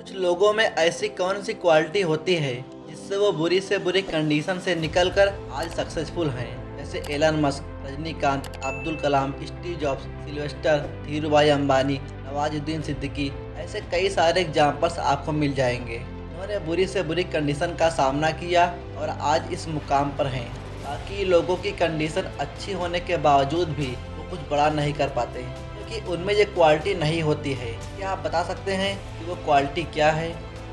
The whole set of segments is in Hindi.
कुछ लोगों में ऐसी कौन सी क्वालिटी होती है जिससे वो बुरी से बुरी कंडीशन से निकलकर आज सक्सेसफुल हैं। जैसे Elon Musk, Rajinikanth, Abdul Kalam, Steve Jobs, Sylvester, Dhirubhai Ambani, Nawazuddin Siddiqui, ऐसे कई सारे एग्जाम्पल्स आपको मिल जाएंगे। उन्होंने बुरी से बुरी कंडीशन का सामना किया और आज इस मुकाम पर हैं। बाकी लोगों की कंडीशन अच्छी होने के बावजूद भी वो कुछ बड़ा नहीं कर पाते क्योंकि उनमें ये क्वालिटी नहीं होती है। क्या आप बता सकते हैं कि वो क्वालिटी क्या है?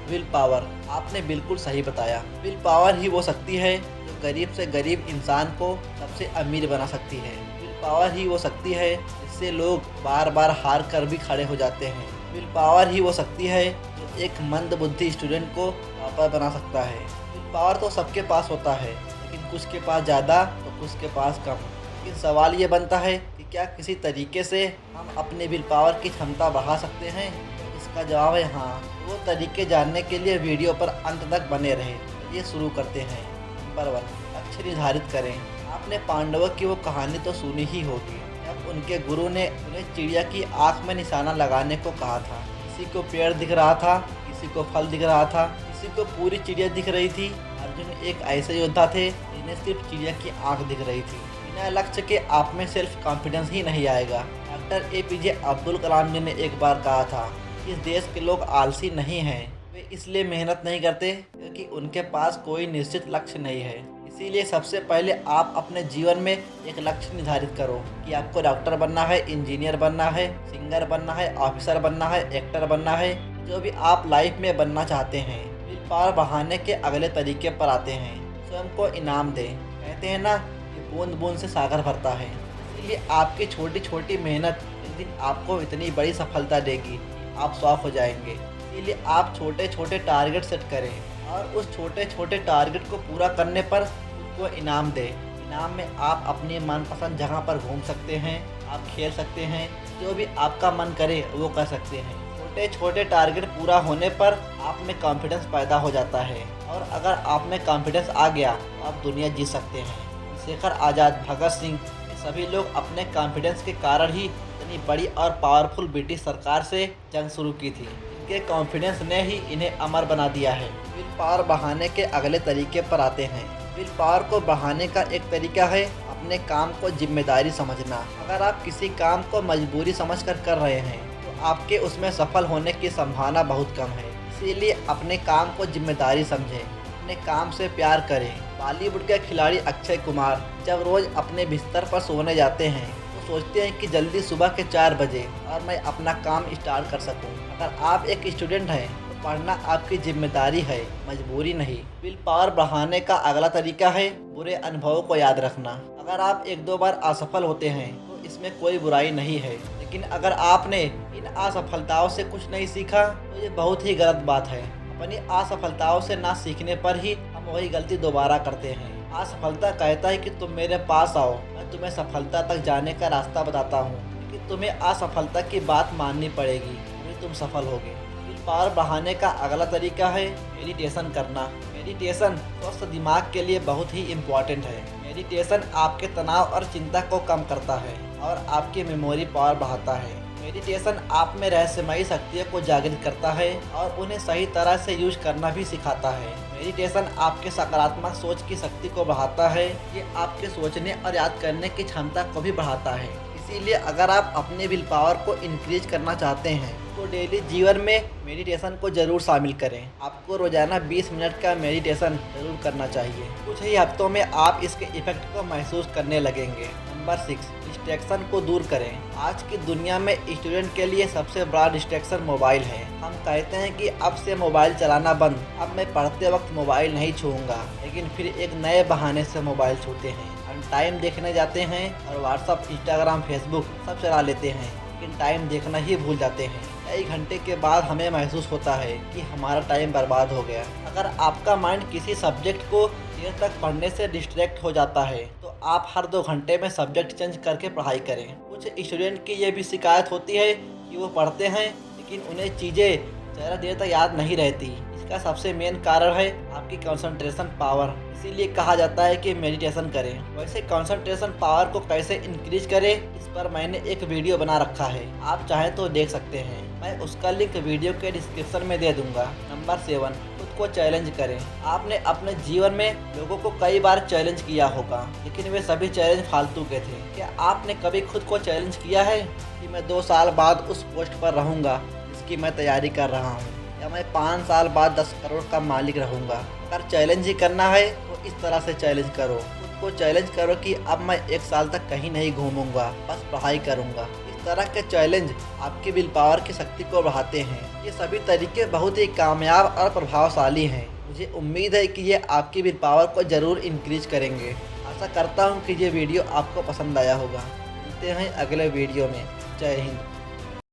Will power. आपने बिल्कुल सही बताया। विल पावर ही वो शक्ति है जो गरीब से गरीब इंसान को सबसे अमीर बना सकती है। विल पावर ही वो शक्ति है जिससे लोग बार बार हार कर भी खड़े हो जाते हैं। विल पावर ही वो शक्ति है जो एक मंदबुद्धि स्टूडेंट को टॉपर बना सकता है। विल पावर तो सबके पास होता है, लेकिन कुछ के पास ज़्यादा तो कुछ के पास कम। लेकिन सवाल ये बनता है कि क्या किसी तरीके से हम अपने विल पावर की क्षमता बढ़ा सकते हैं? इसका जवाब है हाँ। वो तरीके जानने के लिए वीडियो पर अंत तक बने रहे। ये शुरू करते हैं। नंबर 1, लक्ष्य निर्धारित करें। आपने पांडवों की वो कहानी तो सुनी ही होगी, जब उनके गुरु ने उन्हें चिड़िया की आँख में निशाना लगाने को कहा था। किसी को पेड़ दिख रहा था, किसी को फल दिख रहा था, किसी को पूरी चिड़िया दिख रही थी। अर्जुन एक ऐसे योद्धा थे जिन्हें सिर्फ चिड़िया की आँख दिख रही थी। बिना लक्ष्य के आप में सेल्फ कॉन्फिडेंस ही नहीं आएगा। डॉक्टर APJ अब्दुल कलाम जी ने एक बार कहा था, इस देश के लोग आलसी नहीं हैं, वे इसलिए मेहनत नहीं करते क्योंकि उनके पास कोई निश्चित लक्ष्य नहीं है। इसीलिए सबसे पहले आप अपने जीवन में एक लक्ष्य निर्धारित करो कि आपको डॉक्टर बनना है, इंजीनियर बनना है, सिंगर बनना है, ऑफिसर बनना है, एक्टर बनना है, जो भी आप लाइफ में बनना चाहते हैं। विल पावर बढ़ाने के अगले तरीके पर आते हैं। स्वयं को इनाम दें। कहते हैं ना कि बूंद बूंद से सागर भरता है। इसलिए आपकी छोटी छोटी मेहनत एक दिन आपको इतनी बड़ी सफलता देगी, आप शॉक हो जाएंगे। इसीलिए आप छोटे छोटे टारगेट सेट करें और उस छोटे छोटे टारगेट को पूरा करने पर उसको इनाम दें। इनाम में आप अपनी मनपसंद जगह पर घूम सकते हैं, आप खेल सकते हैं, जो भी आपका मन करे वो कर सकते हैं। छोटे छोटे टारगेट पूरा होने पर आप में कॉन्फिडेंस पैदा हो जाता है और अगर आप में कॉन्फिडेंस आ गया तो आप दुनिया जीत सकते हैं। शेखर आज़ाद, भगत सिंह, ये सभी लोग अपने कॉन्फिडेंस के कारण ही इतनी बड़ी और पावरफुल ब्रिटिश सरकार से जंग शुरू की थी। इनके कॉन्फिडेंस ने ही इन्हें अमर बना दिया है। विल पावर बढ़ाने के अगले तरीके पर आते हैं। विल पावर को बढ़ाने का एक तरीका है अपने काम को जिम्मेदारी समझना। अगर आप किसी काम को मजबूरी समझकर कर रहे हैं तो आपके उसमें सफल होने की संभावना बहुत कम है। इसीलिए अपने काम को जिम्मेदारी समझें, अपने काम से प्यार करें। बॉलीवुड के खिलाड़ी अक्षय कुमार जब रोज़ अपने बिस्तर पर सोने जाते हैं सोचते हैं कि जल्दी सुबह के 4 बजे और मैं अपना काम स्टार्ट कर सकूं। अगर आप एक स्टूडेंट हैं तो पढ़ना आपकी जिम्मेदारी है, मजबूरी नहीं। विल पावर बढ़ाने का अगला तरीका है बुरे अनुभवों को याद रखना। अगर आप 1-2 बार असफल होते हैं तो इसमें कोई बुराई नहीं है, लेकिन अगर आपने इन असफलताओं से कुछ नहीं सीखा तो ये बहुत ही गलत बात है। अपनी असफलताओं से ना सीखने पर ही हम वही गलती दोबारा करते हैं। असफलता कहता है कि तुम मेरे पास आओ, मैं तुम्हें सफलता तक जाने का रास्ता बताता हूँ, लेकिन तुम्हें असफलता की बात माननी पड़ेगी, तभी तुम सफल होगे। विल पावर बढ़ाने का अगला तरीका है मेडिटेशन करना। मेडिटेशन स्वस्थ दिमाग के लिए बहुत ही इम्पोर्टेंट है। मेडिटेशन आपके तनाव और चिंता को कम करता है और आपकी मेमोरी पावर बढ़ाता है। मेडिटेशन आप में रहस्यमयी शक्तियों को जागृत करता है और उन्हें सही तरह से यूज करना भी सिखाता है। मेडिटेशन आपके सकारात्मक सोच की शक्ति को बढ़ाता है। ये आपके सोचने और याद करने की क्षमता को भी बढ़ाता है। इसीलिए अगर आप अपने विल पावर को इंक्रीज करना चाहते हैं तो डेली जीवन में मेडिटेशन को जरूर शामिल करें। आपको रोजाना 20 मिनट का मेडिटेशन जरूर करना चाहिए। कुछ ही हफ्तों में आप इसके इफेक्ट को महसूस करने लगेंगे। नंबर 6, डिस्ट्रैक्शन को दूर करें। आज की दुनिया में स्टूडेंट के लिए सबसे बड़ा डिस्ट्रैक्शन मोबाइल है। हम कहते हैं कि अब से मोबाइल चलाना बंद, अब मैं पढ़ते वक्त मोबाइल नहीं छूऊंगा, लेकिन फिर एक नए बहाने से मोबाइल छूते हैं। हम टाइम देखने जाते हैं और व्हाट्सअप, इंस्टाग्राम, फेसबुक सब चला लेते हैं, लेकिन टाइम देखना ही भूल जाते हैं। कई घंटे के बाद हमें महसूस होता है कि हमारा टाइम बर्बाद हो गया। अगर आपका माइंड किसी सब्जेक्ट को देर तक पढ़ने से डिस्ट्रैक्ट हो जाता है तो आप हर 2 घंटे में सब्जेक्ट चेंज करके पढ़ाई करें। कुछ स्टूडेंट की ये भी शिकायत होती है कि वो पढ़ते हैं लेकिन उन्हें चीज़ें ज़्यादा देर तक याद नहीं रहती। इसका सबसे मेन कारण है आपकी कंसंट्रेशन पावर। इसीलिए कहा जाता है कि मेडिटेशन करें। वैसे कंसंट्रेशन पावर को कैसे इंक्रीज करें, इस पर मैंने एक वीडियो बना रखा है, आप चाहें तो देख सकते हैं। मैं उसका लिंक वीडियो के डिस्क्रिप्शन में दे दूंगा। नंबर 7, खुद को चैलेंज करें। आपने अपने जीवन में लोगों को कई बार चैलेंज किया होगा, लेकिन वे सभी चैलेंज फालतू के थे। क्या आपने कभी खुद को चैलेंज किया है कि मैं 2 साल बाद उस पोस्ट पर रहूंगा जिसकी मैं तैयारी कर रहा हूँ, या मैं 5 साल बाद 10 करोड़ का मालिक रहूंगा? अगर चैलेंज ही करना है तो इस तरह से चैलेंज करो। खुद को चैलेंज करो कि अब मैं 1 साल तक कहीं नहीं घूमूंगा, बस पढ़ाई करूंगा। इस तरह के चैलेंज आपकी विल पावर की शक्ति को बढ़ाते हैं। ये सभी तरीके बहुत ही कामयाब और प्रभावशाली हैं। मुझे उम्मीद है कि ये आपकी विल पावर को ज़रूर इंक्रीज करेंगे। आशा करता हूँ कि ये वीडियो आपको पसंद आया होगा। मिलते हैं अगले वीडियो में। जय हिंद।